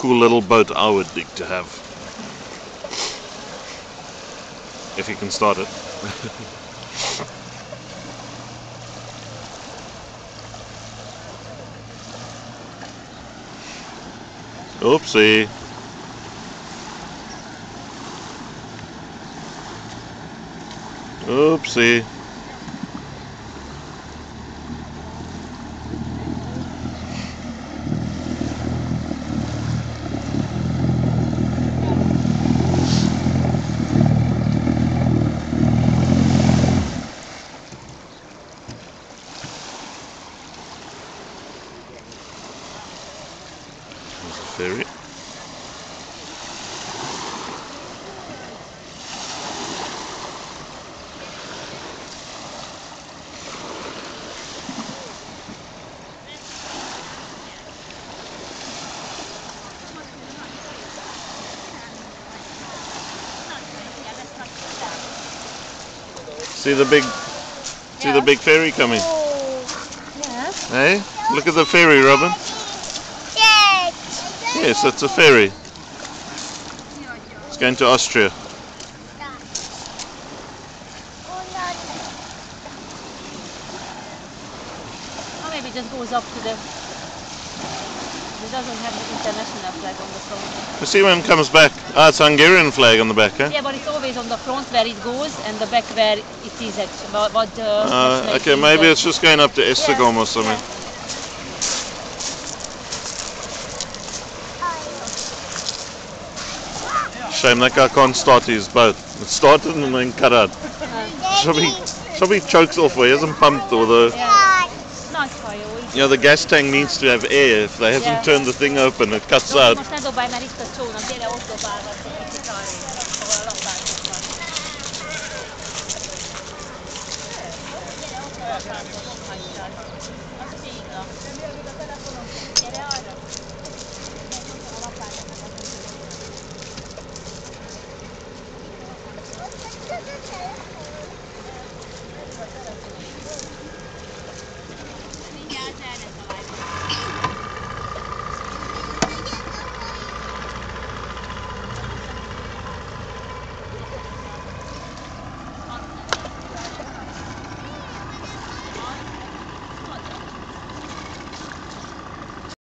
cool little boat I would like to have. If you can start it. Oopsie. Oopsie. There's a ferry. See the big ferry coming. Yeah. Hey, look at the ferry, Robin. Yes, it's a ferry. It's going to Austria. Or maybe it just goes up to the... It doesn't have the international flag on the front. You see when it comes back? Ah, it's Hungarian flag on the back, eh? Yeah, but it's always on the front where it goes and the back where it is actually. What the Okay, maybe it's just going up to Esztergom or something. Shame that guy can't start his boat. It started and then cut out. Somebody chokes off where he hasn't pumped or the... Nice fire. You know, the gas tank needs to have air. If they haven't turned the thing open, it cuts out. Most ne dobálj, mert itt a csónak, gyere, ott dobálgatsz egy kicsit arrébb, ahol a lapátok van. Gyere, ott a lapátok, ott hagytad. Az cégla. Gyere arra. Gyere, ott a lapátoknak a cégla.